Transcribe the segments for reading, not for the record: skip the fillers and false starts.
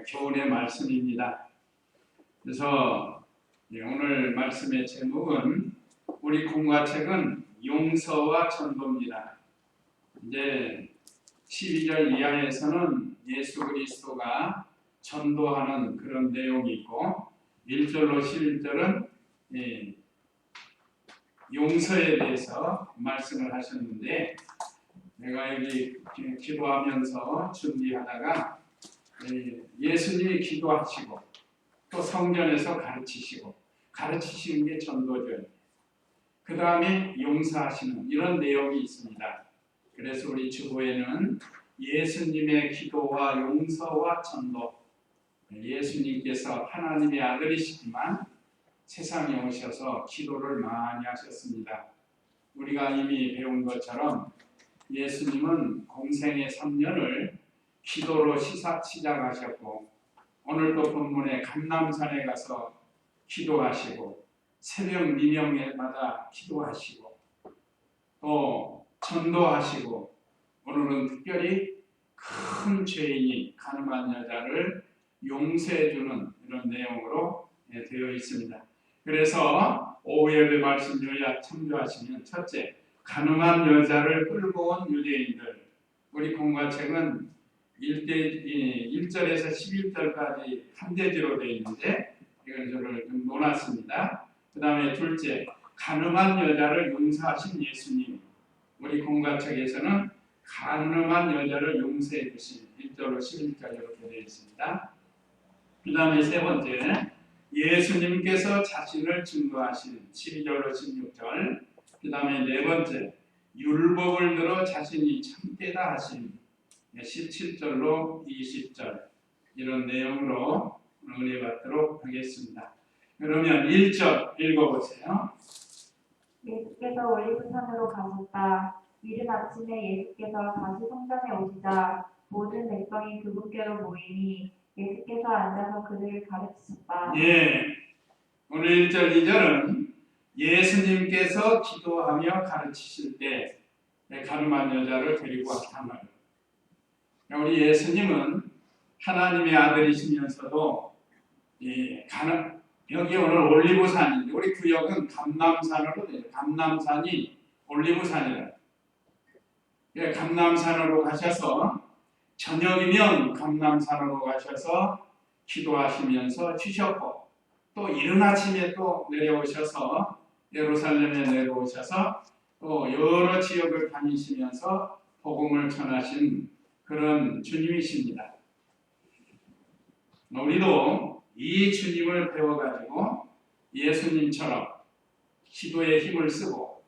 교훈의 말씀입니다. 그래서 오늘 말씀의 제목은 우리 공과책은 용서와 전도입니다. 이제 12절 이하에서는 예수 그리스도가 전도하는 그런 내용이 있고 1절로 11절은 용서에 대해서 말씀을 하셨는데 내가 여기 기도하면서 준비하다가 예수님이 기도하시고 또 성전에서 가르치시는 게 전도죠. 그 다음에 용서하시는 이런 내용이 있습니다. 그래서 우리 주보에는 예수님의 기도와 용서와 전도, 예수님께서 하나님의 아들이시지만 세상에 오셔서 기도를 많이 하셨습니다. 우리가 이미 배운 것처럼 예수님은 공생의 3년을 기도로 시작하셨고 오늘도 본문에 감람산에 가서 기도하시고 새벽 미명마다 기도하시고 또 전도하시고 오늘은 특별히 큰 죄인이 가늠한 여자를 용서해주는 이런 내용으로 되어 있습니다. 그래서 오후 예배 말씀 요약 참조하시면 첫째, 가늠한 여자를 끌고 온 유대인들. 우리 공과책은 1절에서 11절까지 한 대지로 되어 있는데 이걸 좀 놓았습니다. 그 다음에 둘째, 가늠한 여자를 용서하신 예수님. 우리 공과책에서는 가늠한 여자를 용서해 주신 1절로 11절 이렇게 되어 있습니다. 그 다음에 세 번째, 예수님께서 자신을 증거하신 12절로 16절. 그 다음에 네 번째, 율법을 들어 자신이 참되다 하신 17절로 20절 이런 내용으로 은혜 받도록 하겠습니다. 그러면 1절 읽어보세요. 예수께서 올리브산으로 가셨다. 이른 아침에 예수께서 다시 성전에 오시자 모든 백성이 그분께로 모이니 예수께서 앉아서 그들을 가르치셨다. 오늘 1절 2절은 예수님께서 기도하며 가르치실 때 가늠한 여자를 데리고 왔단 말이에요. 우리 예수님은 하나님의 아들이시면서도 여기 오늘 올리브산인데 우리 구역은 감람산으로 돼요. 감람산이 올리브산이라. 감람산으로 가셔서 저녁이면 감람산으로 가셔서 기도하시면서 쉬셨고 또 이른 아침에 또 내려오셔서 예루살렘에 내려오셔서 또 여러 지역을 다니시면서 복음을 전하신 그런 주님이십니다. 우리도 이 주님을 배워가지고 예수님처럼 기도에 힘을 쓰고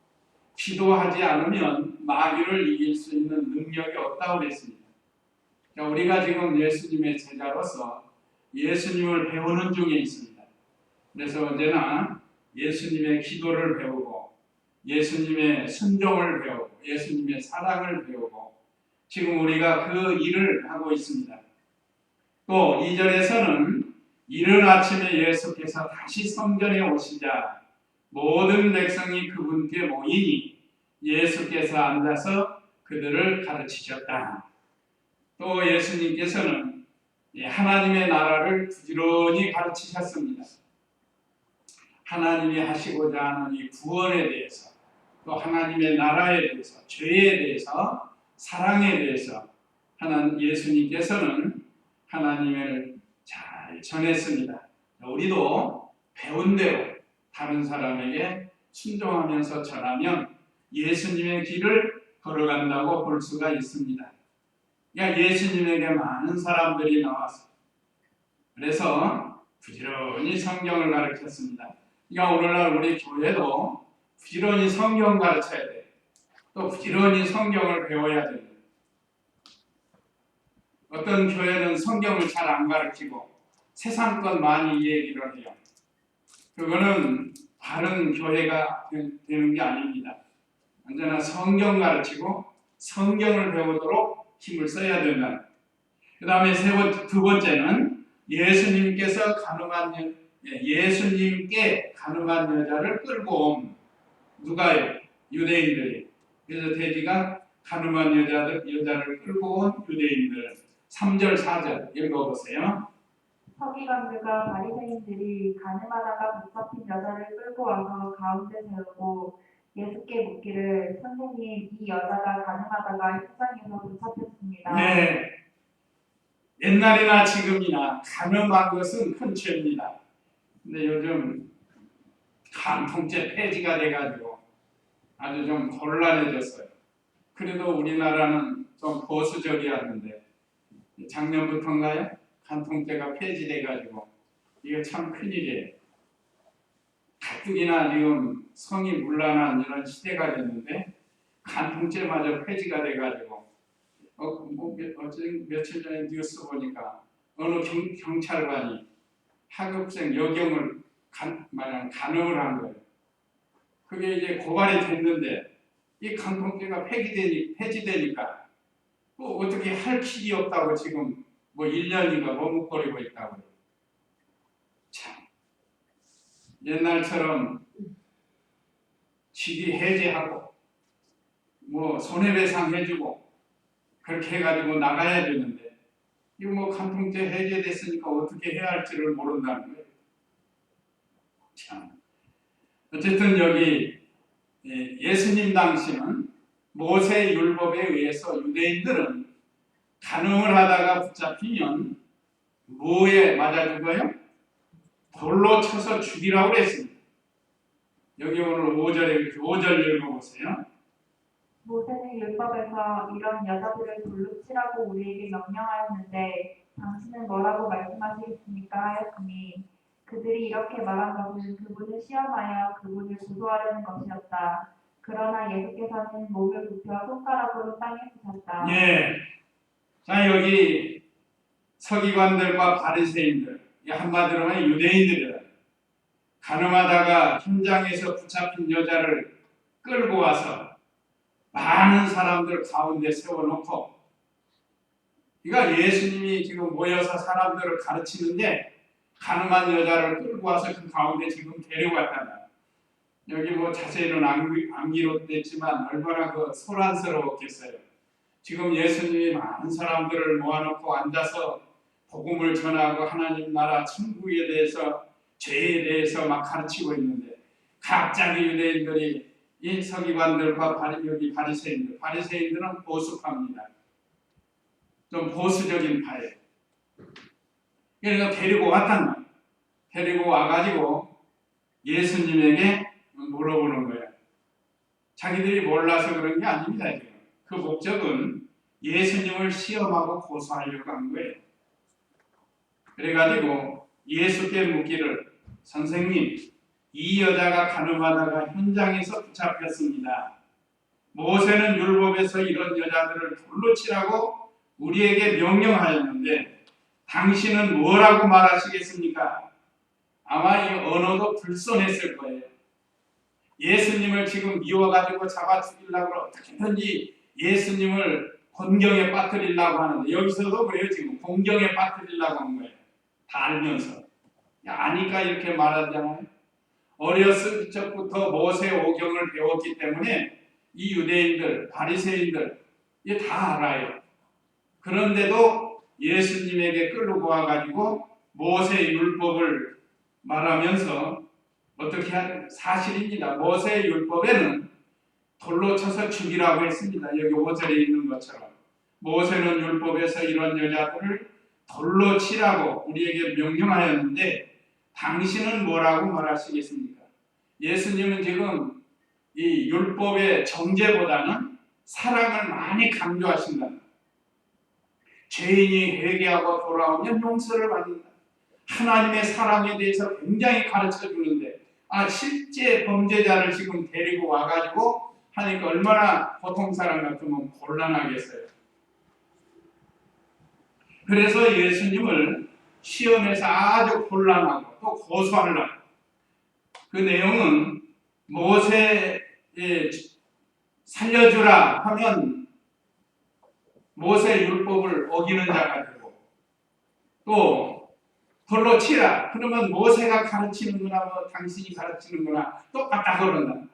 기도하지 않으면 마귀를 이길 수 있는 능력이 없다고 그랬습니다. 우리가 지금 예수님의 제자로서 예수님을 배우는 중에 있습니다. 그래서 언제나 예수님의 기도를 배우고 예수님의 순종을 배우고 예수님의 사랑을 배우고 지금 우리가 그 일을 하고 있습니다. 또 2절에서는 이른 아침에 예수께서 다시 성전에 오시자 모든 백성이 그분께 모이니 예수께서 앉아서 그들을 가르치셨다. 또 예수님께서는 하나님의 나라를 부지런히 가르치셨습니다. 하나님이 하시고자 하는 이 구원에 대해서 또 하나님의 나라에 대해서 죄에 대해서 사랑에 대해서 예수님께서는 하나님을 잘 전했습니다. 우리도 배운 대로 다른 사람에게 순종하면서 전하면 예수님의 길을 걸어간다고 볼 수가 있습니다. 예수님에게 많은 사람들이 나와서 그래서 부지런히 성경을 가르쳤습니다. 오늘날 우리 교회도 부지런히 성경 가르쳐야 돼요. 또 부지런히 성경을 배워야 됩니다. 어떤 교회는 성경을 잘 안 가르치고 세상 것 많이 얘기를 해요. 그거는 바른 교회가 되는 게 아닙니다. 언제나 성경 가르치고 성경을 배우도록 힘을 써야 된다. 그 다음에 두 번째는 예수님께 가늠한 여자를 끌고 온 누가요? 유대인들이. 그래서 돼지가 가늠한 여자를 끌고 온 유대인들. 3절 4절 읽어보세요. 서기관들과 바리새인들이 가늠하다가 붙잡힌 여자를 끌고 와서 가운데 세우고 예수께 묻기를 선생님 이 여자가 가늠하다가 현장에서 붙잡혔습니다. 네, 옛날이나 지금이나 가늠한 것은 큰 죄입니다. 근데 요즘 간통죄 폐지가 돼가지고 아주 좀 곤란해졌어요. 그래도 우리나라는 좀 보수적이었는데 작년부터인가요? 간통죄가 폐지돼가지고 이거 참 큰일이에요. 가뜩이나 지금 성이 문란한 이런 시대가 됐는데 간통죄마저 폐지가 돼가지고 어제 며칠 전에 뉴스 보니까 어느 경찰관이 하급생 여경을 간음을 한 거예요. 그게 이제 고발이 됐는데 이 간통죄가 폐지되니까 뭐 어떻게 할 길이 없다고 지금 뭐 1년인가 머뭇거리고 있다고요. 참 옛날처럼 직위 해제하고 뭐 손해배상 해주고 그렇게 해가지고 나가야 되는데 이거 뭐 간통죄 해제됐으니까 어떻게 해야 할지를 모른다는 거예요. 참 어쨌든 여기 예수님 당시는 모세 율법에 의해서 유대인들은 간음을 하다가 붙잡히면 뭐에 맞아 죽어요? 돌로 쳐서 죽이라고 그랬습니다. 여기 오늘 5절 읽어보세요. 모세는 율법에서 이런 여자들을 돌로 치라고 우리에게 명령하였는데 당신은 뭐라고 말씀하시겠습니까 하였으니 그들이 이렇게 말한 것은 그분을 시험하여 그분을 고소하려는 것이었다. 그러나 예수께서는 목을 굽혀 손가락으로 땅에 치셨다. 예. 자 여기 서기관들과 바리새인들, 한마디로 하면 유대인들이다. 간음하다가 현장에서 붙잡힌 여자를 끌고 와서 많은 사람들 가운데 세워놓고, 그러니까 예수님이 지금 모여서 사람들을 가르치는데 간음한 여자를 끌고 와서 그 가운데 지금 데려갔다. 여기 뭐 자세히는 안 기록됐지만 얼마나 그 소란스러웠겠어요. 지금 예수님이 많은 사람들을 모아놓고 앉아서 복음을 전하고 하나님 나라 천국에 대해서 죄에 대해서 막 가르치고 있는데 갑자기 유대인들이 이 서기관들과 여기 바리새인들은 보수파입니다. 좀 보수적인 파예요. 그래서 데리고 왔단 말이에요. 데리고 와가지고 예수님에게 물어보는 거예요. 자기들이 몰라서 그런 게 아닙니다. 그 목적은 예수님을 시험하고 고소하려고 한 거예요. 그래가지고 예수께 묻기를 선생님 이 여자가 간음하다가 현장에서 붙잡혔습니다. 모세는 율법에서 이런 여자들을 돌로 치라고 우리에게 명령하였는데 당신은 뭐라고 말하시겠습니까? 아마 이 언어도 불손했을 거예요. 예수님을 지금 미워가지고 잡아 죽이려고 어떻게든지 예수님을 곤경에 빠뜨리려고 하는데 여기서도 그래요. 지금 곤경에 빠뜨리려고 한 거예요. 다 알면서. 아니까 이렇게 말하잖아요. 어렸을 적부터 모세 오경을 배웠기 때문에 이 유대인들, 바리새인들 이게 다 알아요. 그런데도 예수님에게 끌고 와가지고 모세 율법을 말하면서 어떻게 하는 사실입니다. 모세 율법에는 돌로 쳐서 죽이라고 했습니다. 여기 5절에 있는 것처럼 모세는 율법에서 이런 여자들을 돌로 치라고 우리에게 명령하였는데 당신은 뭐라고 말하시겠습니까? 예수님은 지금 이 율법의 정죄보다는 사랑을 많이 강조하신다. 죄인이 회개하고 돌아오면 용서를 받는다. 하나님의 사랑에 대해서 굉장히 가르쳐 주는데 실제 범죄자를 지금 데리고 와가지고 하니까 얼마나 보통 사람 같으면 곤란하겠어요. 그래서 예수님을 시험에서 아주 곤란하고 또 고소하려고. 그 내용은 모세에 살려주라 하면 모세 율법을 어기는 자가 되고 또 돌로 치라 그러면 모세가 가르치는 거나 뭐 당신이 가르치는 거나 똑같다 그런다.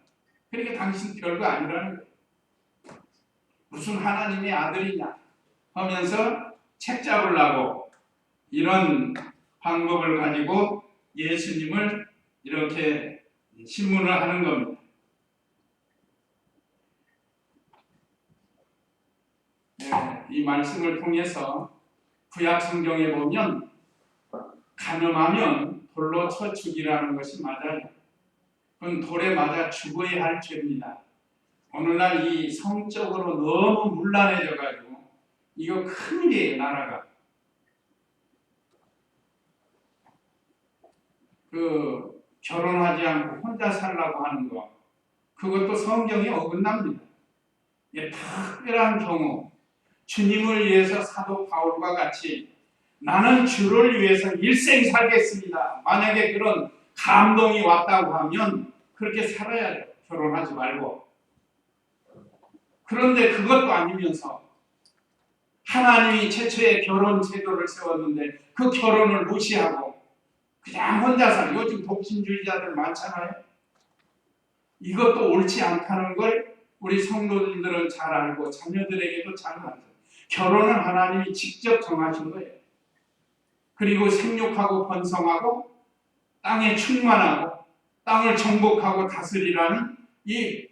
그러니까 당신 별거 아니라는 거예요. 무슨 하나님의 아들이냐 하면서 책 잡으려고 이런 방법을 가지고 예수님을 이렇게 신문을 하는 겁니다. 네, 이 말씀을 통해서 구약 성경에 보면 간음하면 돌로 쳐 죽이라는 것이 맞아요. 그건 돌에 맞아 죽어야 할 죄입니다. 오늘날 이 성적으로 너무 문란해져가지고 이거 큰일이에요. 나라가. 결혼하지 않고 혼자 살라고 하는 거, 그것도 성경에 어긋납니다. 예, 특별한 경우 주님을 위해서 사도 바울과 같이 나는 주를 위해서 일생 살겠습니다. 만약에 그런 감동이 왔다고 하면 그렇게 살아야죠. 결혼하지 말고. 그런데 그것도 아니면서 하나님이 최초의 결혼 제도를 세웠는데 그 결혼을 무시하고 그냥 혼자 살고, 요즘 독신주의자들 많잖아요. 이것도 옳지 않다는 걸 우리 성도님들은 잘 알고 자녀들에게도 잘 알죠. 결혼은 하나님이 직접 정하신 거예요. 그리고 생육하고 번성하고 땅에 충만하고 땅을 정복하고 다스리라는 이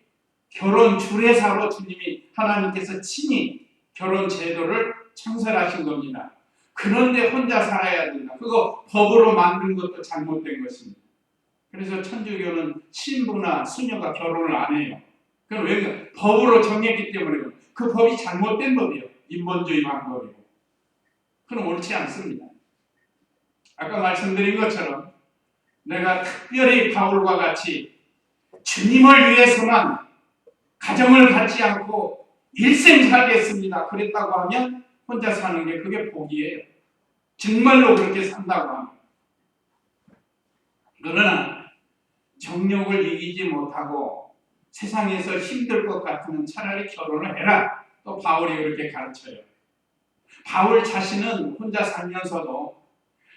결혼 주례사로 주님이 하나님께서 친히 결혼 제도를 창설하신 겁니다. 그런데 혼자 살아야 된다. 그거 법으로 만든 것도 잘못된 것입니다. 그래서 천주교는 신부나 수녀가 결혼을 안 해요. 그건 왜? 법으로 정했기 때문에 그 법이 잘못된 법이에요. 인본주의 방법이고. 그건 옳지 않습니다. 아까 말씀드린 것처럼 내가 특별히 바울과 같이 주님을 위해서만 가정을 갖지 않고 일생 살겠습니다. 그랬다고 하면 혼자 사는 게 그게 복이에요. 정말로 그렇게 산다고 하면. 그러나 정욕을 이기지 못하고 세상에서 힘들 것 같으면 차라리 결혼을 해라. 또 바울이 그렇게 가르쳐요. 바울 자신은 혼자 살면서도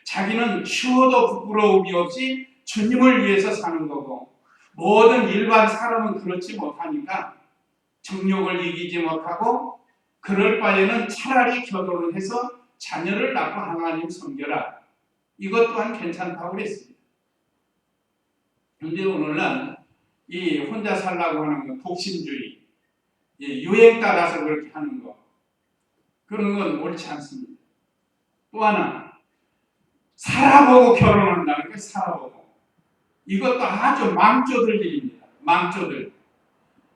자기는 추워도 부끄러움이 없이 주님을 위해서 사는 거고, 모든 일반 사람은 그렇지 못하니까 정욕을 이기지 못하고 그럴 바에는 차라리 결혼을 해서 자녀를 낳고 하나님 섬겨라. 이것 또한 괜찮다고 그랬습니다. 그런데 오늘날 이 혼자 살라고 하는 거, 독신주의, 유행 따라서 그렇게 하는 거, 그런 건 옳지 않습니다. 또 하나, 살아보고 결혼한다는 게 살아보고. 이것도 아주 망조들 일입니다. 망조들.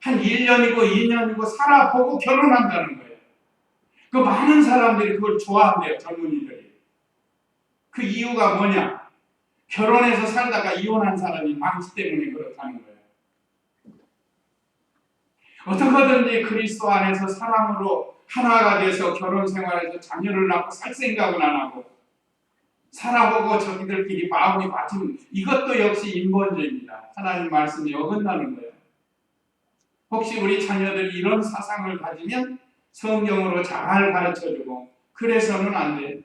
한 1년이고 2년이고 살아보고 결혼한다는 거예요. 그 많은 사람들이 그걸 좋아한대요. 젊은이들이. 그 이유가 뭐냐? 결혼해서 살다가 이혼한 사람이 많기 때문에 그렇다는 거예요. 어떻게든지 그리스도 안에서 사랑으로 하나가 돼서 결혼 생활에서 자녀를 낳고 살 생각은 안 하고 살아보고 저기들끼리 마음이 맞으면, 이것도 역시 인본주의입니다. 하나님 말씀이 어긋나는 거예요. 혹시 우리 자녀들이 이런 사상을 가지면 성경으로 잘 가르쳐주고 그래서는 안 돼요.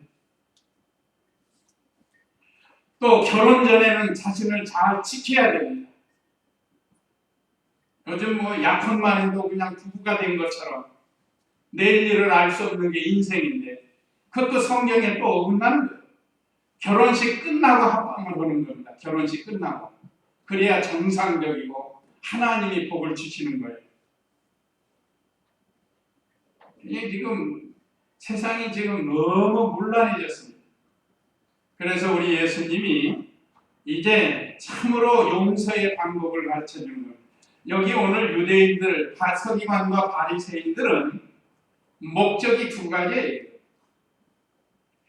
또 결혼 전에는 자신을 잘 지켜야 됩니다. 요즘 약혼만 해도 그냥 부부가 된 것처럼 내일 일을 알 수 없는 게 인생인데, 그것도 성경에 또 어긋나는 거예요. 결혼식 끝나고 합방을 하는 겁니다. 결혼식 끝나고. 그래야 정상적이고 하나님이 복을 주시는 거예요. 이게 지금 세상이 지금 너무 문란해졌습니다. 그래서 우리 예수님이 이제 참으로 용서의 방법을 가르쳐 주는 거예요. 여기 오늘 유대인들, 서기관과 바리새인들은 목적이 두 가지예요.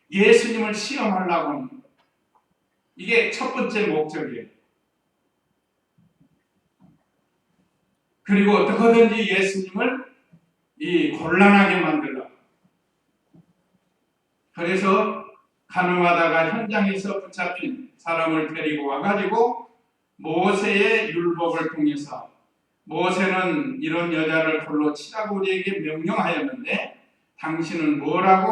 예수님을 시험하려고 하는 거예요. 이게 첫 번째 목적이에요. 그리고 어떻게든지 예수님을 곤란하게 만들려고. 그래서 간음하다가 현장에서 붙잡힌 사람을 데리고 와가지고 모세의 율법을 통해서, 모세는 이런 여자를 돌로 치라고 우리에게 명령하였는데 당신은 뭐라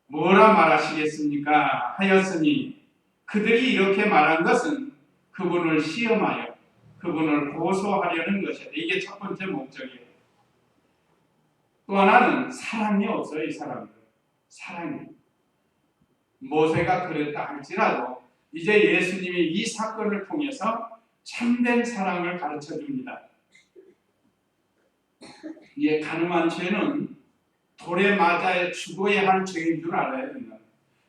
말하시겠습니까? 하였으니, 그들이 이렇게 말한 것은 그분을 시험하여 그분을 고소하려는 것이다. 이게 첫 번째 목적이에요. 또 하나는 사랑이 없어요. 이 사람들. 사랑이에요. 모세가 그랬다 할지라도 이제 예수님이 이 사건을 통해서 참된 사랑을 가르쳐 줍니다. 이게 간음한 죄는 돌에 맞아 죽어야 할 죄인 줄 알아야 된다.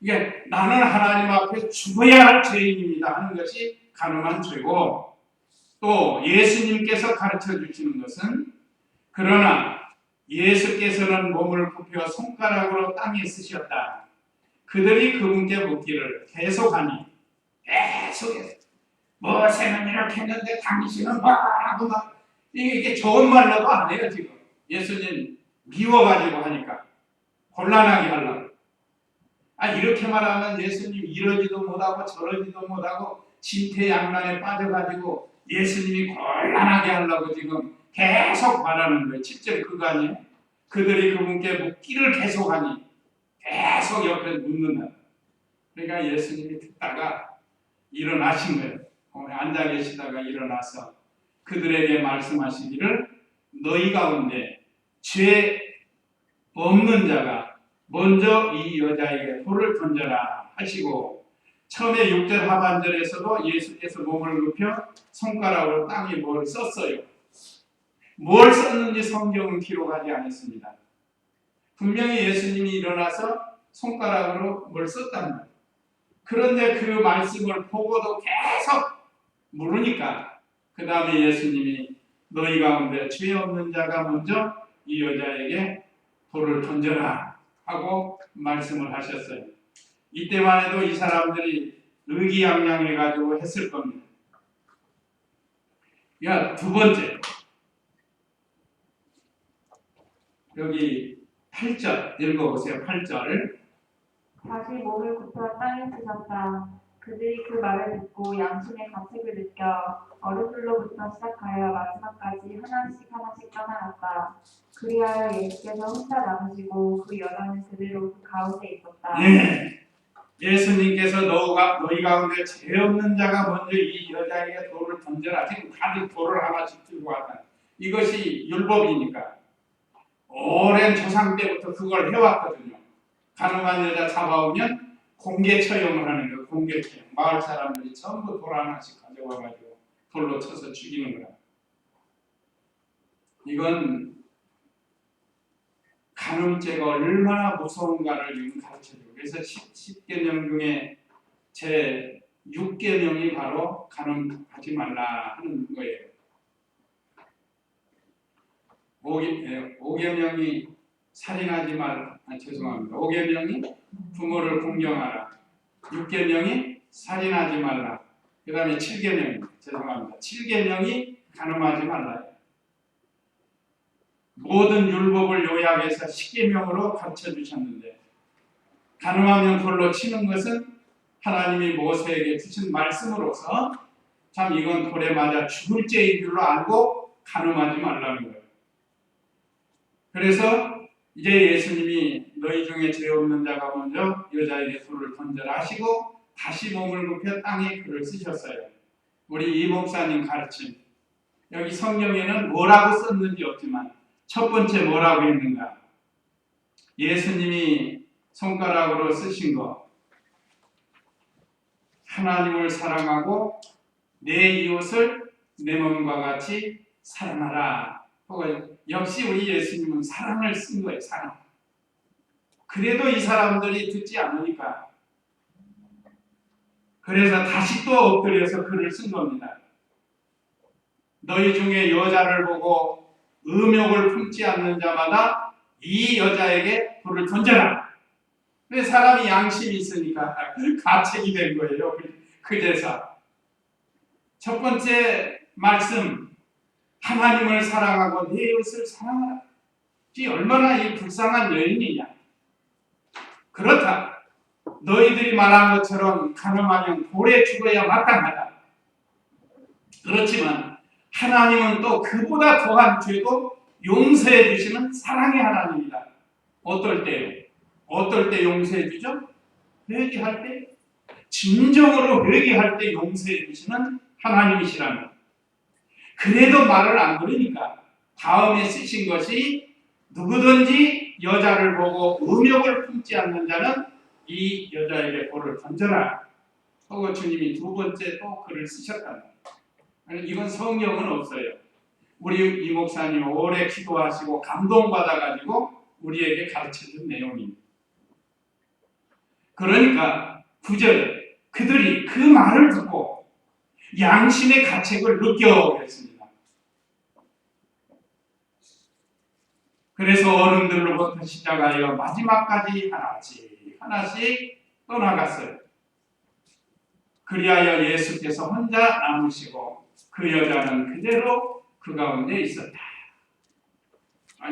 이게 나는 하나님 앞에 죽어야 할 죄인입니다 하는 것이 간음한 죄고, 또 예수님께서 가르쳐 주시는 것은 그러나 예수께서는 몸을 굽혀 손가락으로 땅에 쓰셨다. 그들이 그분께 묻기를 계속하니 계속해서 모세는 이렇게 했는데 당신은 뭐라고 막 이게 좋은 말로도 안 해요. 지금 예수님 미워가지고 하니까 곤란하게 하려고. 이렇게 말하면 예수님 이러지도 못하고 저러지도 못하고 진퇴양난에 빠져가지고 예수님이 곤란하게 하려고 지금 계속 말하는 거예요. 7절 그거 아니에요? 그들이 그분께 묻기를 계속하니 계속 옆에 묻는다. 그러니까 예수님이 듣다가 일어나신 거예요. 앉아 계시다가 일어나서 그들에게 말씀하시기를 너희 가운데 죄 없는 자가 먼저 이 여자에게 돌을 던져라 하시고, 처음에 6절 하반절에서도 예수께서 몸을 굽혀 손가락으로 땅에 뭘 썼어요. 뭘 썼는지 성경은 기록하지 않았습니다. 분명히 예수님이 일어나서 손가락으로 뭘 썼단 말이에요. 그런데 그 말씀을 보고도 계속 물으니까 그 다음에 예수님이 너희 가운데 죄 없는 자가 먼저 이 여자에게 돌을 던져라 하고 말씀을 하셨어요. 이때만 해도 이 사람들이 의기양양해가지고 했을 겁니다. 두 번째, 여기 8절 읽어보세요. 8절. 다시 몸을 굽혀 땅에 쓰셨다. 그들이 그 말을 듣고 양심의 가책을 느껴 어른들로부터 시작하여 마지막까지 하나씩 떠나갔다. 그리하여 예수께서 혼자 남으시고 그 여자는 그대로 그 가운데 있었다. 예수님께서 너희 가운데 죄 없는 자가 먼저 이 여자에게 돌을 던져라. 지금 다들 돌을 하나씩 들고 왔다. 이것이 율법이니까 오랜 조상 때부터 그걸 해왔거든요. 가늠한 여자 잡아오면 공개 처형을 하는 거예요. 공개 처형. 마을 사람들이 전부 돌 하나씩 가져와가지고 돌로 쳐서 죽이는 거야. 이건 간음죄가 얼마나 무서운가를 지금 가르쳐줘요. 그래서 10계명 중에 제 6계명이 바로 간음하지 말라 하는 거예요. 5계명이 살인하지 말라. 죄송합니다. 5계명이 부모를 공경하라. 6계명이 살인하지 말라. 그 다음에 7계명입니다. 죄송합니다. 7계명이 간음하지 말라. 모든 율법을 요약해서 10계명으로 가르쳐 주셨는데, 간음하면 돌로 치는 것은 하나님이 모세에게 주신 말씀으로서 참 이건 돌에 맞아 죽을 죄인 줄로 알고 간음하지 말라는 거예요. 그래서 이제 예수님이 너희 중에 죄 없는 자가 먼저 여자에게 돌을 던져라 하시고 다시 몸을 굽혀 땅에 글을 쓰셨어요. 우리 이 목사님 가르침, 여기 성경에는 뭐라고 썼는지 없지만 첫 번째 뭐라고 했는가? 예수님이 손가락으로 쓰신 거, 하나님을 사랑하고 내 이웃을 내 몸과 같이 사랑하라. 역시 우리 예수님은 사랑을 쓴 거예요. 사랑. 그래도 이 사람들이 듣지 않으니까 그래서 다시 또 엎드려서 글을 쓴 겁니다. 너희 중에 여자를 보고 음욕을 품지 않는 자마다 이 여자에게 돌을 던져라. 근데 사람이 양심이 있으니까 가책이 된 거예요. 그래서 첫 번째 말씀, 하나님을 사랑하고 내 이웃을 사랑하라. 이 얼마나 이 불쌍한 여인이냐. 그렇다. 너희들이 말한 것처럼 간음하면 돌에 죽어야 마땅하다. 그렇지만 하나님은 또 그보다 더한 죄도 용서해 주시는 사랑의 하나님이다. 어떨 때 용서해 주죠? 회개할 때, 진정으로 회개할 때 용서해 주시는 하나님이시라는 것. 그래도 말을 안 들으니까 다음에 쓰신 것이 누구든지 여자를 보고 음욕을 품지 않는 자는 이 여자에게 돌을 던져라 하고 주님이 두 번째 또 글을 쓰셨다. 아니, 이건 성경은 없어요. 우리 이 목사님 오래 기도하시고 감동받아가지고 우리에게 가르쳐준 내용입니다. 그러니까 9절에 그들이 그 말을 듣고 양심의 가책을 느껴했습니다. 그래서 어른들로부터 시작하여 마지막까지 하나씩 떠나갔어요. 그리하여 예수께서 혼자 남으시고 그 여자는 그대로 그 가운데 있었다.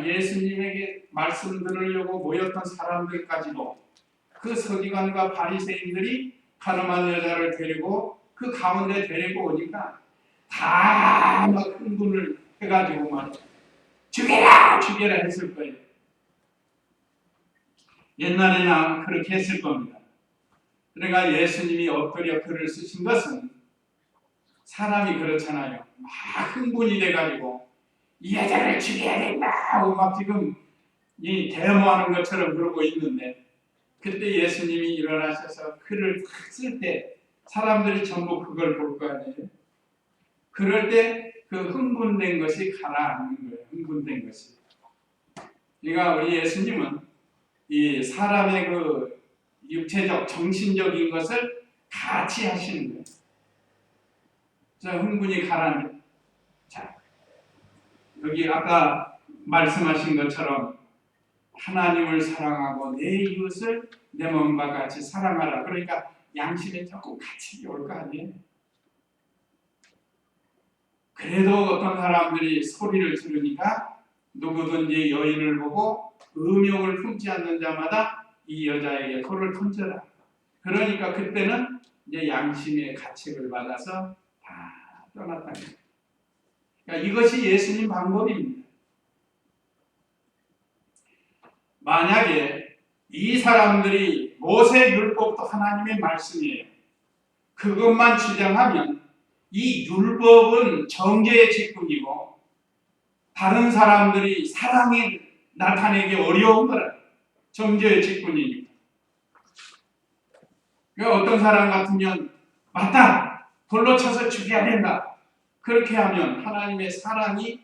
예수님에게 말씀 들으려고 모였던 사람들까지도 그 서기관과 바리새인들이 가늠한 여자를 데리고 그 가운데 데리고 오니까 다 막 흥분을 해가지고 막 죽여라 했을 거예요. 옛날에나 그렇게 했을 겁니다. 그러니까 예수님이 엎드려 글을 쓰신 것은 사람이 그렇잖아요. 막 흥분이 돼가지고 이 여자를 죽여야 된다 하고 막 지금 이 데모하는 것처럼 그러고 있는데 그때 예수님이 일어나셔서 글을 탁 쓸 때 사람들이 전부 그걸 볼 거 아니에요. 그럴 때 그 흥분된 것이 가라앉는 거예요. 흥분된 것이. 그러니까 우리 예수님은 이 사람의 그 육체적, 정신적인 것을 같이 하시는 거예요. 자, 흥분이 가라앉는. 자, 여기 아까 말씀하신 것처럼 하나님을 사랑하고 내 이웃을 내 몸과 같이 사랑하라. 그러니까 양심에 조금 같이 올 거 아니에요. 그래도 어떤 사람들이 소리를 지르니까 누구든지 여인을 보고 음욕을 품지 않는 자마다 이 여자에게 돌을 던져라. 그러니까 그때는 이제 양심의 가책을 받아서 다 떠났다는 거예요. 그러니까 이것이 예수님 방법입니다. 만약에 이 사람들이 모세 율법도 하나님의 말씀이에요. 그것만 주장하면 이 율법은 정죄의 직분이고 다른 사람들이 사랑이 나타내기 어려운 거라. 정죄의 직분이니까. 그러니까 어떤 사람 같으면 맞다! 돌로 쳐서 죽여야 된다. 그렇게 하면 하나님의 사랑이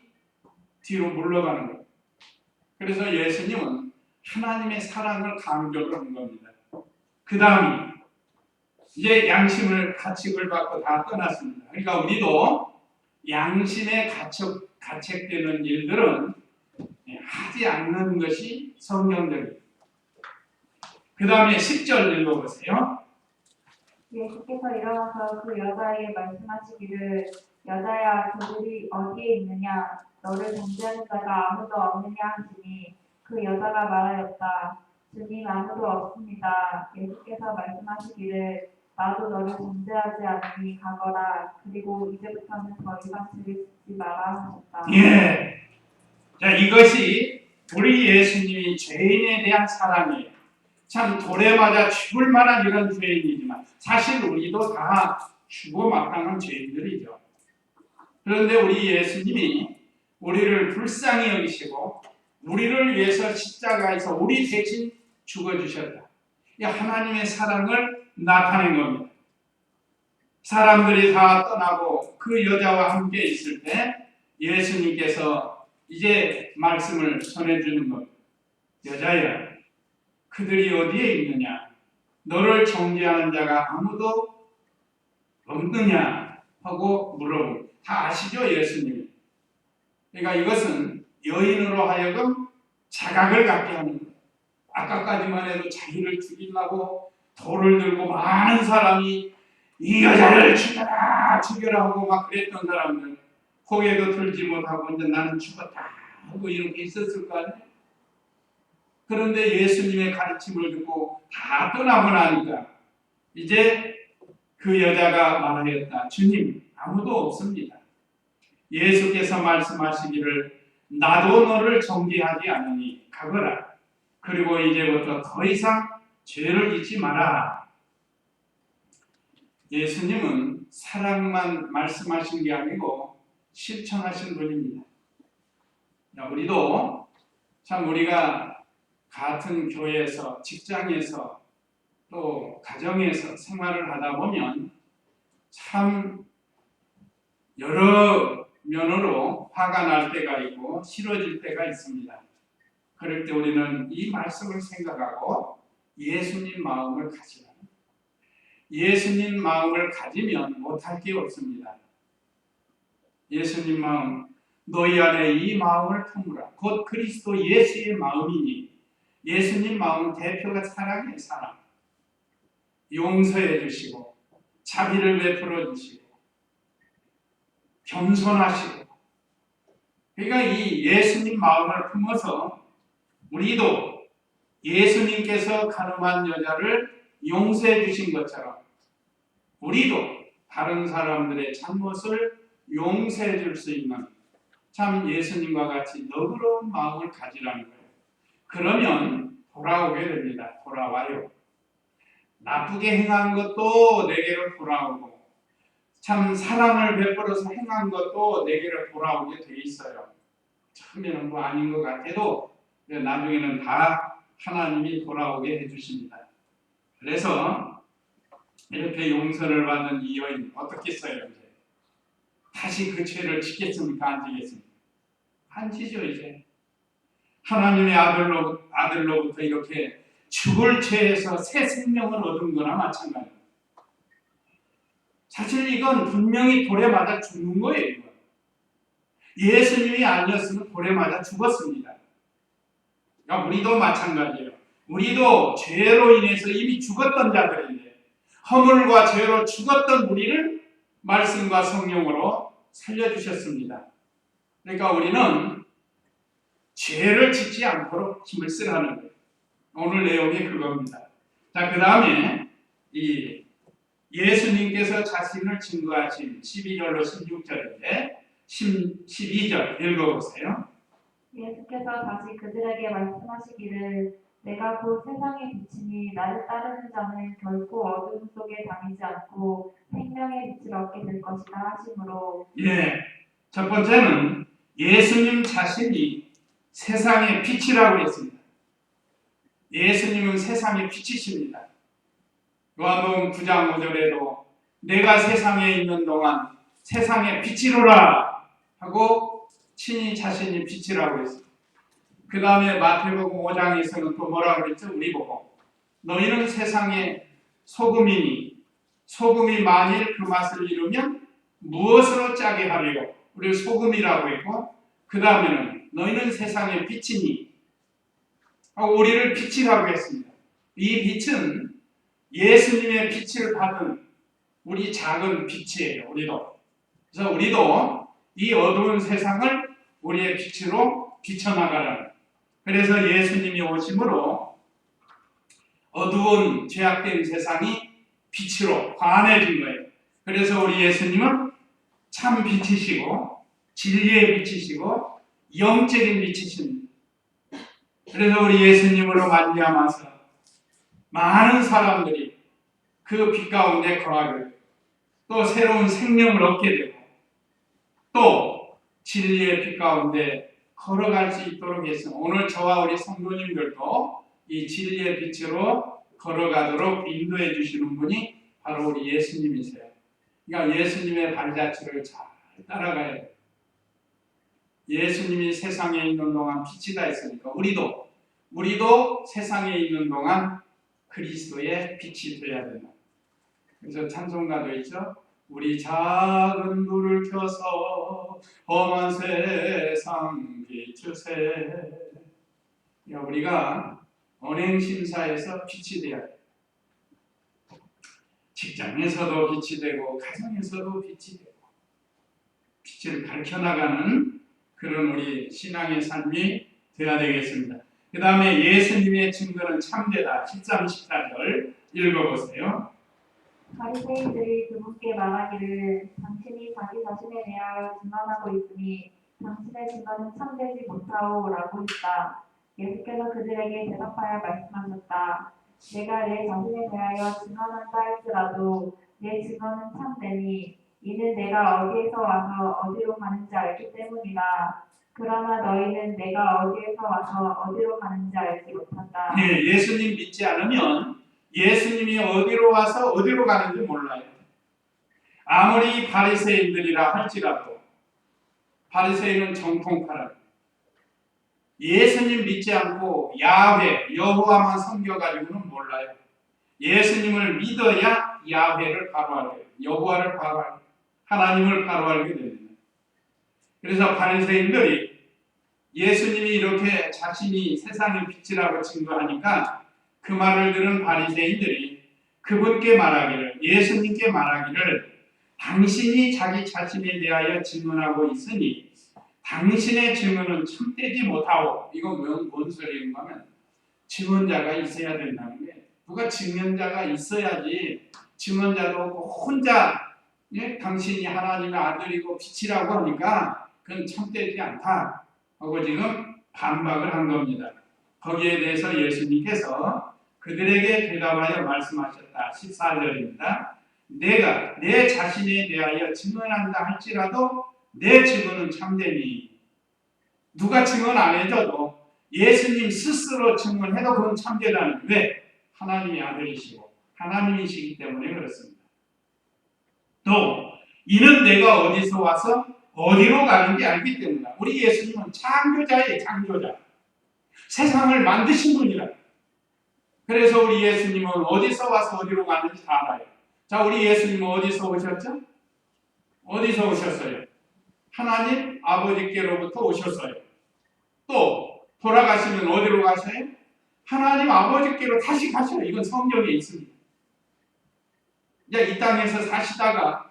뒤로 물러가는 거예요. 그래서 예수님은 하나님의 사랑을 강조를 한 겁니다. 그 다음이 이제 양심을 가책을 받고 다 떠났습니다. 그러니까 우리도 양심에 가책되는 일들은 하지 않는 것이 성경적입니다. 그 다음에 10절 읽어보세요. 예수께서 일어나서 그 여자에게 말씀하시기를 여자야 그들이 어디에 있느냐 너를 정죄하는 자가 아무도 없느냐 하시니 그 여자가 말하였다. 주님 아무도 없습니다. 예수께서 말씀하시기를 나도 너를 정죄하지 않으니 가거라. 그리고 이제부터는 더 이상 죄를 짓지 마라 하셨다. 예. 자, 이것이 우리 예수님이 죄인에 대한 사랑이에요. 참 돌에 맞아 죽을 만한 이런 죄인이지만 사실 우리도 다 죽어 마땅한 죄인들이죠. 그런데 우리 예수님이 우리를 불쌍히 여기시고 우리를 위해서 십자가에서 우리 대신 죽어주셨다. 이 하나님의 사랑을 나타낸 겁니다. 사람들이 다 떠나고 그 여자와 함께 있을 때 예수님께서 이제 말씀을 전해주는 겁니다. 여자야, 그들이 어디에 있느냐? 너를 정죄하는 자가 아무도 없느냐? 하고 물어보고 다 아시죠, 예수님? 그러니까 이것은 여인으로 하여금 자각을 갖게 하는 거예요. 아까까지만 해도 자기를 죽이려고 돌을 들고 많은 사람이 이 여자를 죽여라 하고 막 그랬던 사람들 고개도 들지 못하고 이제 나는 죽었다 하고 이렇게 있었을 거 아니에요. 그런데 예수님의 가르침을 듣고 다 떠나고 나니까 이제 그 여자가 말하였다. 주님 아무도 없습니다. 예수께서 말씀하시기를 나도 너를 정죄하지 않으니 가거라. 그리고 이제부터 더 이상 죄를 짓지 마라. 예수님은 사랑만 말씀하신 게 아니고 실천하신 분입니다. 우리도 참 우리가 같은 교회에서, 직장에서, 또 가정에서 생활을 하다 보면 참 여러 면으로 화가 날 때가 있고 싫어질 때가 있습니다. 그럴 때 우리는 이 말씀을 생각하고 예수님 마음을 가지라. 예수님 마음을 가지면 못할 게 없습니다. 예수님 마음, 너희 안에 이 마음을 품으라. 곧 그리스도 예수의 마음이니, 예수님 마음은 대표가 사랑이에요. 사랑. 용서해 주시고 자비를 베풀어 주시고 겸손하시고, 그러니까 이 예수님 마음을 품어서 우리도 예수님께서 가늠한 여자를 용서해 주신 것처럼 우리도 다른 사람들의 잘못을 용서해 줄 수 있는 참 예수님과 같이 너그러운 마음을 가지라는 거예요. 그러면 돌아오게 됩니다. 돌아와요. 나쁘게 행한 것도 내게로 돌아오고 참 사랑을 베풀어서 행한 것도 내게로 돌아오게 돼 있어요. 처음에는 뭐 아닌 것 같아도 나중에는 다 하나님이 돌아오게 해주십니다. 그래서 이렇게 용서를 받은 이 여인 어떻겠어요? 이제 다시 그 죄를 짓겠습니까? 안 지겠습니까? 안 지죠. 이제 하나님의 아들로부터 이렇게 죽을 죄에서 새 생명을 얻은 거나 마찬가지입니다. 사실 이건 분명히 돌에 맞아 죽는 거예요. 이건. 예수님이 아니었으면 돌에 맞아 죽었습니다. 그러니까 우리도 마찬가지예요. 우리도 죄로 인해서 이미 죽었던 자들인데 허물과 죄로 죽었던 우리를 말씀과 성령으로 살려주셨습니다. 그러니까 우리는 죄를 짓지 않도록 힘을 쓰라는 거예요. 오늘 내용이 그겁니다. 자, 그 다음에 이 예수님께서 자신을 증거하신 12절로 16절인데 12절 읽어보세요. 예수께서 다시 그들에게 말씀하시기를 내가 곧 세상의 빛이니 나를 따르는 자는 결코 어둠 속에 다니지 않고 생명의 빛을 얻게 될 것이다 하시므로. 예, 첫 번째는 예수님 자신이 세상의 빛이라고 했습니다. 예수님은 세상의 빛이십니다. 요한복음 9장 5절에도 내가 세상에 있는 동안 세상의 빛이로라 하고 친히 자신이 빛이라고 했습니다. 그 다음에 마태복음 5장에서는 또 뭐라고 그랬죠? 우리 보고 너희는 세상의 소금이니 소금이 만일 그 맛을 잃으면 무엇으로 짜게 하리요? 우리 소금이라고 했고 그 다음에는 너희는 세상의 빛이니 하고 우리를 빛이라고 했습니다. 이 빛은 예수님의 빛을 받은 우리 작은 빛이에요. 우리도. 그래서 우리도 이 어두운 세상을 우리의 빛으로 비춰나가라는. 그래서 예수님이 오심으로 어두운 죄악된 세상이 빛으로 환해진 거예요. 그래서 우리 예수님은 참 빛이시고 진리의 빛이시고 영적인 빛이십니다. 그래서 우리 예수님으로 말미암아서 많은 사람들이 그 빛 가운데 거하게 또 새로운 생명을 얻게 되고 또 진리의 빛 가운데 걸어갈 수 있도록 해서 오늘 저와 우리 성도님들도 이 진리의 빛으로 걸어가도록 인도해 주시는 분이 바로 우리 예수님이세요. 그러니까 예수님의 발자취를 잘 따라가야 돼요. 예수님이 세상에 있는 동안 빛이다 했으니까 우리도 세상에 있는 동안 그리스도의 빛이 되어야 된다. 그래서 찬송가도 있죠. 우리 작은 불을 켜서 험한 세상 비추세. 우리가 언행심사에서 빛이 되어야 돼요. 직장에서도 빛이 되고 가정에서도 빛이 되고 빛을 밝혀나가는 그런 우리 신앙의 삶이 되어야 되겠습니다. 그 다음에 예수님의 증거는 참되다. 13, 14절 읽어보세요. 바리새인들이 그분께 말하기를 당신이 자기 자신에 대하여 증언하고 있으니 당신의 증언은 참되지 못하오라고 했다. 예수께서 그들에게 대답하여 말씀하셨다. 내가 내 자신에 대하여 증언한다 할지라도 내 증언은 참되니 이는 내가 어디에서 와서 어디로 가는지 알기 때문이다. 그러나 너희는 내가 어디에서 와서 어디로 가는지 알지 못한다. 네, 예수님 믿지 않으면 예수님이 어디로 와서 어디로 가는지 몰라요. 아무리 바리새인들이라 할지라도 바리새인은 정통파라. 예수님 믿지 않고 야훼, 여호와만 섬겨가지고는 몰라요. 예수님을 믿어야 야훼를 바로 알게 돼요. 여호와를 바로 알게 돼요. 하나님을 바로 알게 됩니다. 그래서 바리새인들이 예수님이 이렇게 자신이 세상의 빛이라고 증거하니까 그 말을 들은 바리새인들이 그분께 말하기를, 예수님께 말하기를, 당신이 자기 자신에 대하여 증언하고 있으니 당신의 증언은 참되지 못하오. 이건 뭔 소리인가 하면 증언자가 있어야 된다는 거예요. 누가 증언자가 있어야지 증언자도 없고 혼자 당신이 하나님의 아들이고 빛이라고 하니까 그건 참되지 않다 하고 지금 반박을 한 겁니다. 거기에 대해서 예수님께서 그들에게 대답하여 말씀하셨다. 14절입니다. 내가 내 자신에 대하여 증언한다 할지라도 내 증언은 참되니, 누가 증언 안 해줘도 예수님 스스로 증언해도 그건 참되다는. 왜? 하나님의 아들이시고 하나님이시기 때문에 그렇습니다. 또 이는 내가 어디서 와서 어디로 가는지 알기 때문이다. 우리 예수님은 창조자예요. 창조자. 세상을 만드신 분이라. 그래서 우리 예수님은 어디서 와서 어디로 가는지 다 알아요. 자, 우리 예수님은 어디서 오셨죠? 어디서 오셨어요? 하나님 아버지께로부터 오셨어요. 또 돌아가시면 어디로 가셔요? 하나님 아버지께로 다시 가셔요. 이건 성경에 있습니다. 이제 이 땅에서 사시다가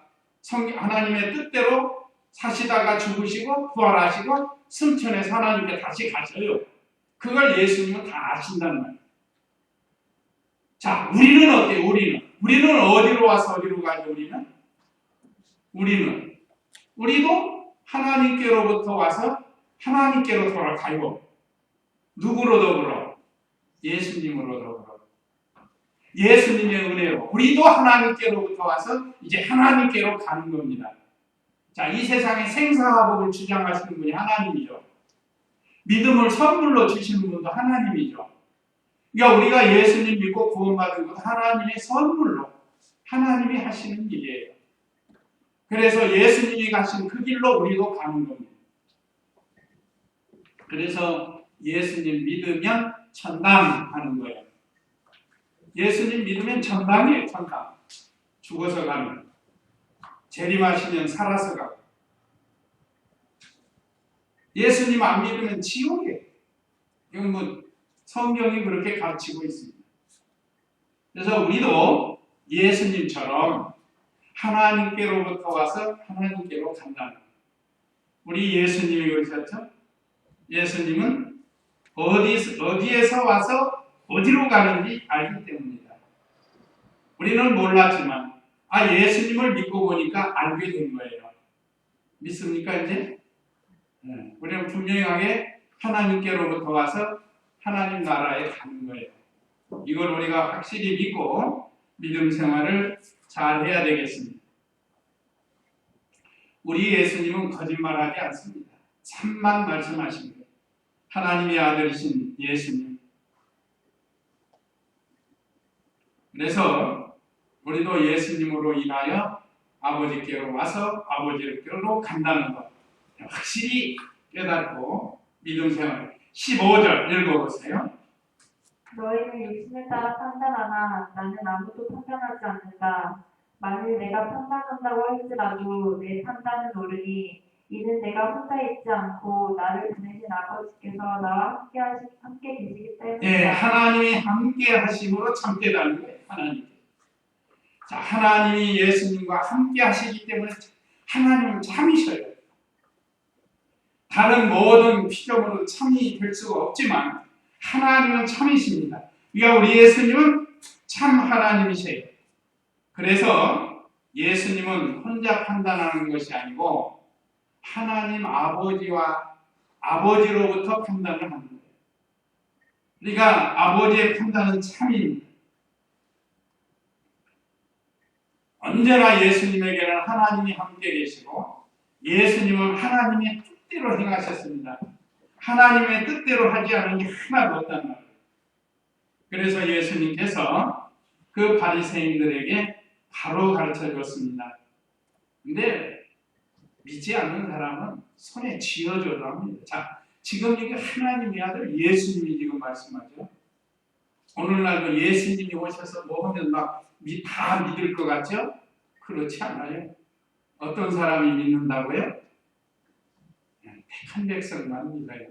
하나님의 뜻대로 사시다가 죽으시고 부활하시고 승천해서 하나님께 다시 가셔요. 그걸 예수님은 다 아신다는 말이에요. 자, 우리는 어때요? 우리는 어디로 와서 어디로 가죠? 우리도 하나님께로부터 와서 하나님께로 돌아가요. 누구로 더불어? 예수님으로 더불어. 예수님의 은혜로 우리도 하나님께로부터 와서 이제 하나님께로 가는 겁니다. 자, 이 세상에 생사화복을 주장하시는 분이 하나님이죠. 믿음을 선물로 주시는 분도 하나님이죠. 그러니까 우리가 예수님 믿고 구원받은 것도 하나님의 선물로 하나님이 하시는 일이에요. 그래서 예수님이 가신 그 길로 우리도 가는 겁니다. 그래서 예수님 믿으면 천당 하는 거예요. 예수님 믿으면 천당이에요. 천당. 죽어서 가는. 재림하시면 살아서 가고. 예수님 안 믿으면 지옥이에요. 이건 뭐 성경이 그렇게 가르치고 있습니다. 그래서 우리도 예수님처럼 하나님께로부터 와서 하나님께로 간다는 거예요. 우리 예수님이 그러셨죠? 예수님은 어디에서 와서 어디로 가는지 알기 때문이다. 우리는 몰랐지만 예수님을 믿고 보니까 알게 된 거예요. 믿습니까 이제? 네. 우리는 분명하게 하나님께로부터 와서 하나님 나라에 가는 거예요. 이걸 우리가 확실히 믿고 믿음 생활을 잘 해야 되겠습니다. 우리 예수님은 거짓말하지 않습니다. 참만 말씀하십니다. 하나님의 아들이신 예수님. 그래서 우리도 예수님으로 인하여 아버지께로 와서 아버지께로 간다는 것 확실히 깨닫고 믿음 생활. 15절 읽어보세요. 너희는 육신을 따라 판단하나 나는 아무도 판단하지 않는다. 만일 내가 판단한다고 할지라도 내 판단은 옳으니 이는 내가 혼자 있지 않고 나를 보내신 아버지께서 나와 함께 계시기 때문이다. 예, 하나님이 함께 하심으로 참되다는 거예요. 하나님. 자, 하나님이 예수님과 함께 하시기 때문에 하나님은 참이셔요. 다른 모든 피조물은 참이 될 수가 없지만 하나님은 참이십니다. 그러니까 우리 예수님은 참 하나님이세요. 그래서 예수님은 혼자 판단하는 것이 아니고 하나님 아버지로부터 판단을 하는 거예요. 그러니까 아버지의 판단은 참입니다. 언제나 예수님에게는 하나님이 함께 계시고 예수님은 하나님의 뜻대로 행하셨습니다. 하나님의 뜻대로 하지 않은 게 하나도 없단 말이에요. 그래서 예수님께서 그 바리새인들에게 바로 가르쳐 줬습니다. 근데 믿지 않는 사람은 손에 쥐어줘도 합니다. 자, 지금 이게 하나님의 아들 예수님이 지금 말씀하죠. 오늘날도 예수님이 오셔서 뭐 하면 막 다 믿을 것 같죠? 그렇지 않아요. 어떤 사람이 믿는다고요? 그냥 택한 백성만 믿어요.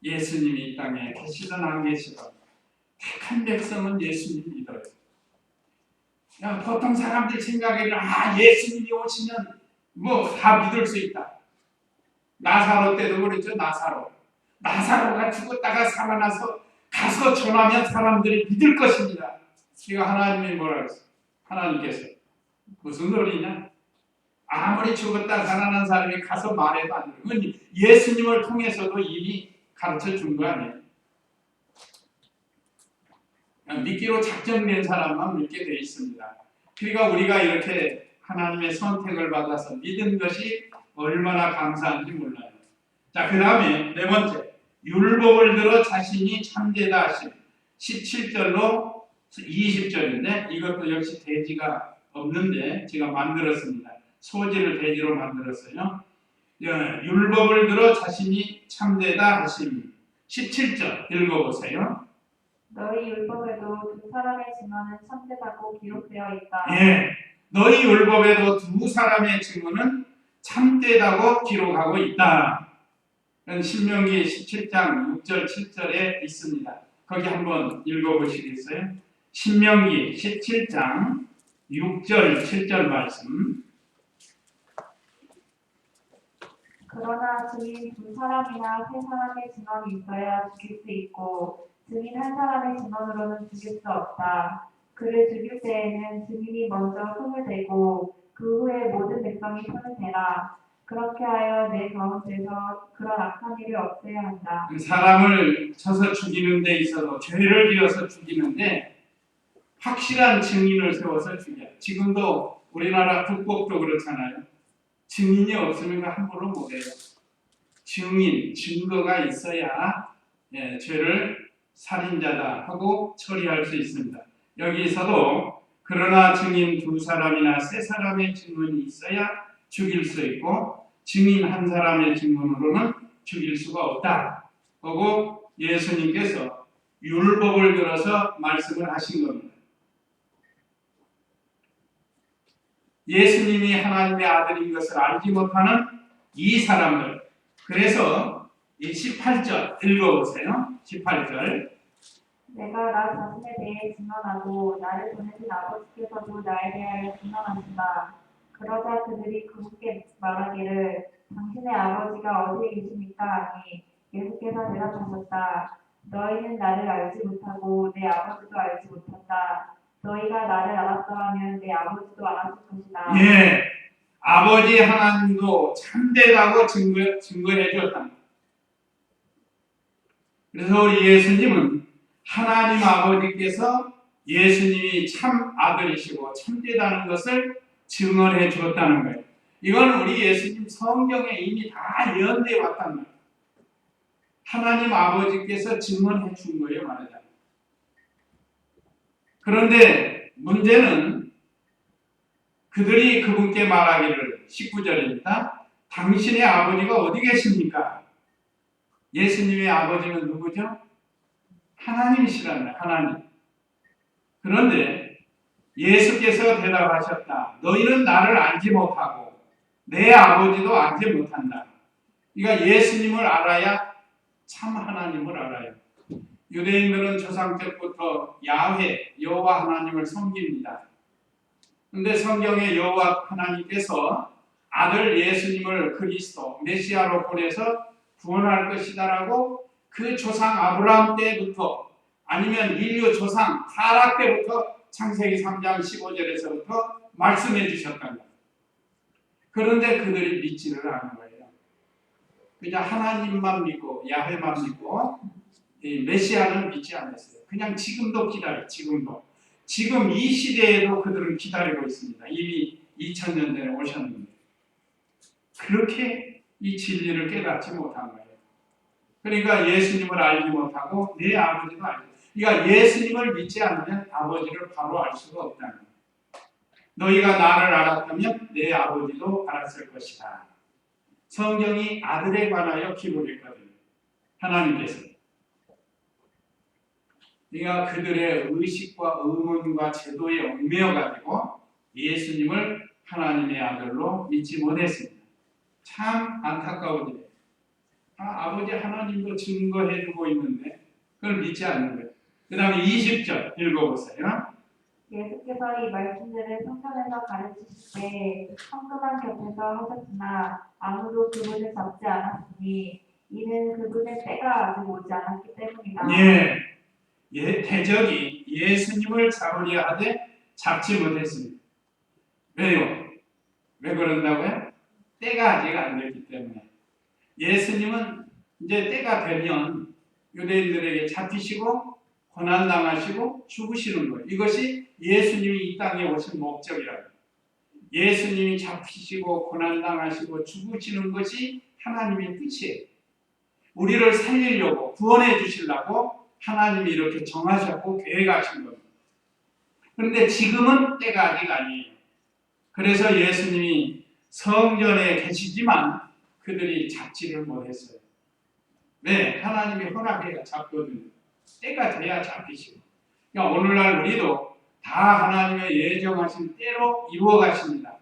예수님이 이 땅에 계시든 안 계시든 택한 백성은 예수님 믿어요. 야, 보통 사람들 생각에는 예수님이 오시면 뭐 다 믿을 수 있다. 나사로 때도 그랬죠. 나사로가 죽었다가 살아나서 가서 전하면 사람들이 믿을 것입니다. 제가 하나님이 뭐라 그랬어요? 하나님께서 무슨 소리냐? 아무리 죽었다 살아난 사람이 가서 말해도 안 돼요. 그건 예수님을 통해서도 이미 가르쳐 준 거 아니에요. 믿기로 작정된 사람만 믿게 되어 있습니다. 그러니까 우리가 이렇게 하나님의 선택을 받아서 믿은 것이 얼마나 감사한지 몰라요. 자, 그 다음에 네 번째, 율법을 들어 자신이 참되다 하심. 17절로 20절인데 이것도 역시 돼지가 없는데 제가 만들었습니다. 소지를 돼지로 만들었어요. 율법을 들어 자신이 참되다 하심. 17절 읽어보세요. 너희 율법에도 두 사람의 증언은 참되다고 기록되어 있다. 예, 너희 율법에도 두 사람의 증언은 참되다고 기록하고 있다. 신명기 17장 6절 7절에 있습니다. 거기 한번 읽어보시겠어요? 신명기 17장 6절 7절 말씀. 그러나 증인 두 사람이나 세 사람의 증언이 있어야 죽일 수 있고 증인 한 사람의 증언으로는 죽일 수 없다. 그를 죽일 때에는 증인이 먼저 손을 대고 그 후에 모든 백성이 손을 대라. 그렇게 하여 내 가운데서 그런 악한 일을 없애야 한다. 사람을 쳐서 죽이는 데 있어서 죄를 지어서 죽이는데 확실한 증인을 세워서 죽여요. 지금도 우리나라 국법도 그렇잖아요. 증인이 없으면 함부로 못해요. 증인, 증거가 있어야 죄를 살인자다 하고 처리할 수 있습니다. 여기서도 그러나 증인 두 사람이나 세 사람의 증언이 있어야 죽일 수 있고 증인 한 사람의 증언으로는 죽일 수가 없다. 그리고 예수님께서 율법을 들어서 말씀을 하신 겁니다. 예수님이 하나님의 아들인 것을 알지 못하는 이 사람들. 그래서 이 18절 읽어보세요. 18절. 내가 나 자신에 대해 증언하고 나를 보내신 아버지께서도 나에 대하여 증언하신다. 그러자 그들이 그분께 말하기를 당신의 아버지가 어디에 계십니까? 하니 예수께서 대답하셨다. 너희는 나를 알지 못하고 내 아버지도 알지 못한다. 너희가 나를 알았더라면 내 아버지도 알았을 것이다. 예, 아버지 하나님도 참되다고 증거해 주었다. 그래서 우리 예수님은 하나님 아버지께서 예수님이 참 아들이시고 참되다는 것을 증언해 주었다는 거예요. 이건 우리 예수님 성경에 이미 다 예언되어 왔단 말이에요. 하나님 아버지께서 증언해 준 거예요, 말하자면. 그런데 문제는 그들이 그분께 말하기를 19절입니다. 당신의 아버지가 어디 계십니까? 예수님의 아버지는 누구죠? 하나님이시라는 거예요. 하나님. 그런데 예수께서 대답하셨다. 너희는 나를 알지 못하고 내 아버지도 알지 못한다. 그러니까 예수님을 알아야 참 하나님을 알아요. 유대인들은 조상 때부터 야훼, 여호와 하나님을 섬깁니다. 그런데 성경에 여호와 하나님께서 아들 예수님을 그리스도, 메시아로 보내서 구원할 것이다라고 그 조상 아브라함 때부터 아니면 인류 조상 타락 때부터 창세기 3장 15절에서부터 말씀해 주셨던 거예요. 그런데 그들이 믿지를 않은 거예요. 그냥 하나님만 믿고 야훼만 믿고 이 메시아는 믿지 않았어요. 그냥 지금도 기다려요. 지금 이 시대에도 그들은 기다리고 있습니다. 이미 2000년 전에 오셨는데 그렇게 이 진리를 깨닫지 못한 거예요. 그러니까 예수님을 알지 못하고 내 아버지도 알지 못하고. 그러니까 예수님을 믿지 않으면 아버지를 바로 알 수가 없다는 거예요. 너희가 나를 알았다면 내 아버지도 알았을 것이다. 성경이 아들에 관하여 기록했거든요. 하나님께서. 그러니까 그들의 의식과 의문과 제도에 얽매여가지고 예수님을 하나님의 아들로 믿지 못했습니다. 참 안타까운 일이에요. 아버지 하나님도 증거해주고 있는데 그걸 믿지 않는 거예요. 그 다음에 20절 읽어보세요. 예수께서 이 말씀들을 성전에서 가르치실 때 성금한 곁에서 하셨으나 아무도 그분을 잡지 않았으니 이는 그분의 때가 아직 오지 않았기 때문이다. 대적이 예수님을 잡으려 하되 잡지 못했습니다. 왜요? 왜 그런다고요? 때가 아직 안 됐기 때문에. 예수님은 이제 때가 되면 유대인들에게 잡히시고 고난당하시고 죽으시는 거예요. 이것이 예수님이 이 땅에 오신 목적이라고. 예수님이 잡히시고 고난당하시고 죽으시는 것이 하나님의 뜻이에요. 우리를 살리려고 구원해 주시려고 하나님이 이렇게 정하셨고 계획하신 겁니다. 그런데 지금은 때가 아직 아니에요. 그래서 예수님이 성전에 계시지만 그들이 잡지를 못했어요. 왜? 하나님이 허락해야 잡거든요. 때가 돼야 잡히시고. 그러니까 오늘날 우리도 다 하나님의 예정하신 때로 이루어 가십니다.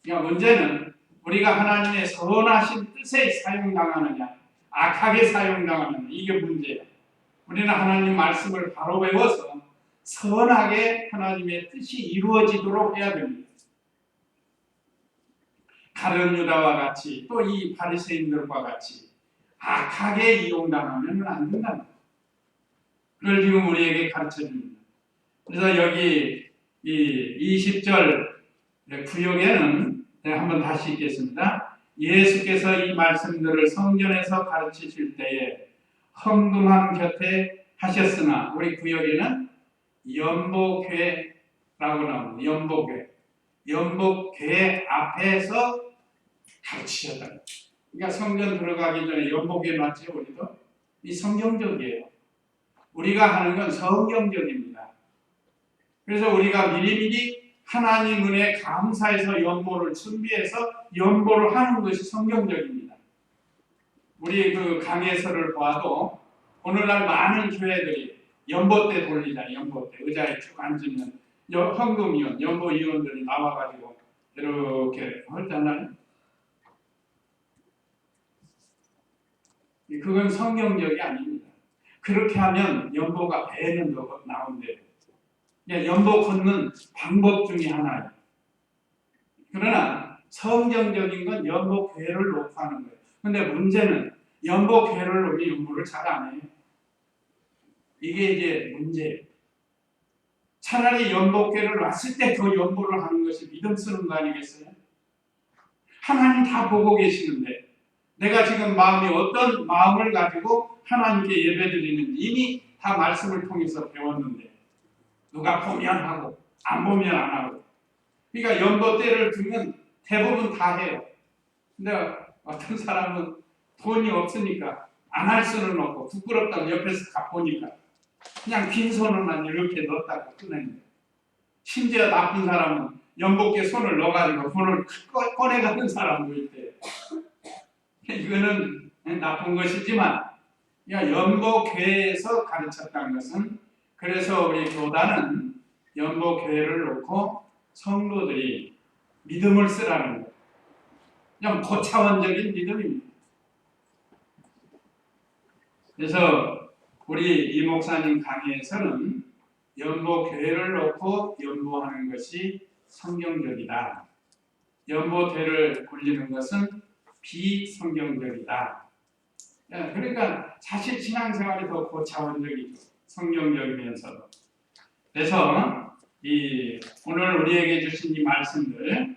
그러니까 문제는 우리가 하나님의 선하신 뜻에 사용당하느냐, 악하게 사용당하느냐, 이게 문제예요. 우리는 하나님 말씀을 바로 배워서 선하게 하나님의 뜻이 이루어지도록 해야 됩니다. 가룟 유다와 같이 또 이 바리새인들과 같이 악하게 이용당하면 안 된다. 그걸 지금 우리에게 가르쳐 줍니다. 그래서 여기 이 20절 구역에는 한번 다시 읽겠습니다. 예수께서 이 말씀들을 성전에서 가르치실 때에 헌금함 곁에 하셨으나, 우리 구역에는 연복궤라고 나옵니다. 연복궤 앞에서 가르치셨다. 그러니까 성전 들어가기 전에 연복궤 놨죠, 우리도. 이 성경적이에요. 우리가 하는 건 성경적입니다. 그래서 우리가 미리미리 하나님 은혜에 감사해서 연보를 준비해서 연보를 하는 것이 성경적입니다. 우리 그 강해설을 봐도 오늘날 많은 교회들이 연보 때 돌리자, 연보 때 의자에 쭉 앉으면 헌금위원, 연보위원들이 나와가지고 이렇게 하잖아요. 그건 성경적이 아닙니다. 그렇게 하면 연보가 배는 나온대요. 연보 걷는 방법 중에 하나예요. 그러나 성경적인 건 연보궤를 놓고 하는 거예요. 근데 문제는 연보궤를 놓으면 연보를 잘 안 해요. 이게 이제 문제예요. 차라리 연보궤를 놨을 때 그 연보를 하는 것이 믿음 쓰는 거 아니겠어요? 하나님 다 보고 계시는데 내가 지금 마음이 어떤 마음을 가지고 하나님께 예배드리는지 이미 다 말씀을 통해서 배웠는데 누가 보면 하고 안 보면 안 하고. 그러니까 연보 때를 두면 대부분 다 해요. 근데 어떤 사람은 돈이 없으니까 안 할 수는 없고 부끄럽다고 옆에서 가보니까 그냥 빈손으로만 이렇게 넣었다가 꺼내는 거예요. 심지어 나쁜 사람은 연복에 손을 넣어가지고 돈을 꺼내가는 사람도 있대요. 이거는 나쁜 것이지만 연복회에서 가르쳤다는 것은, 그래서 우리 교단은 연복회를 놓고 성도들이 믿음을 쓰라는 거예요. 그냥 고차원적인 믿음입니다. 그래서 우리 이 목사님 강의에서는 연보궤를 놓고 연보하는 것이 성경적이다. 연보궤를 굴리는 것은 비성경적이다. 그러니까 사실 신앙생활이 더 고차원적이죠. 성경적이면서도. 그래서 오늘 우리에게 주신 이 말씀들,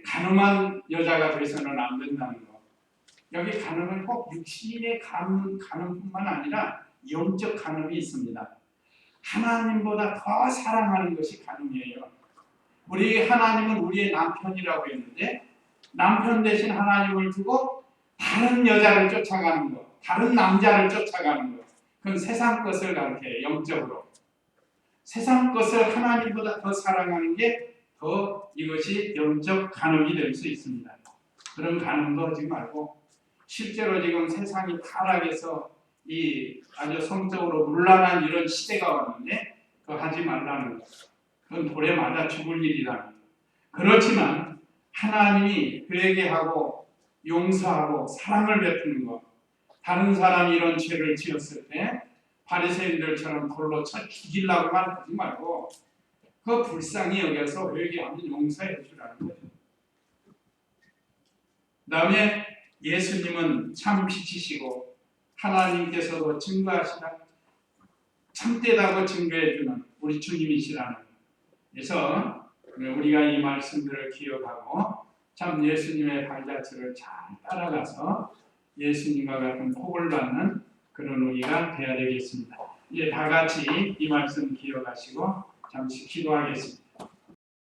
가늠한 여자가 돼서는 안 된다는 거. 여기 가늠은 꼭 육신의 가늠뿐만 아니라 영적 가늠이 있습니다. 하나님보다 더 사랑하는 것이 가늠이에요. 우리 하나님은 우리의 남편이라고 했는데 남편 대신 하나님을 두고 다른 여자를 쫓아가는 거, 다른 남자를 쫓아가는 것. 그건 세상 것을 가르쳐요. 영적으로. 세상 것을 하나님보다 더 사랑하는 게 더 이것이 영적 간음이 될 수 있습니다. 그런 간음도 하지 말고 실제로 지금 세상이 타락해서 이 아주 성적으로 문란한 이런 시대가 왔는데 그거 하지 말라는 거. 그건 돌에 맞아 죽을 일이라는 거. 그렇지만 하나님이 회개하고 용서하고 사랑을 베푸는 것. 다른 사람이 이런 죄를 지었을 때 바리새인들처럼 돌로 쳐 죽이려고만 하지 말고 그 불쌍히 여겨서 회개하면 용서해 주라는 거죠. 그다음에 예수님은 참 빛이시고 하나님께서도 증거하시다 참되다고 증거해 주는 우리 주님이시라는 거예요. 그래서 우리가 이 말씀들을 기억하고 참 예수님의 발자취를 잘 따라가서 예수님과 같은 복을 받는 그런 우리가 되어야 되겠습니다. 이제 다 같이 이 말씀 기억하시고 잠시 기도하겠습니다.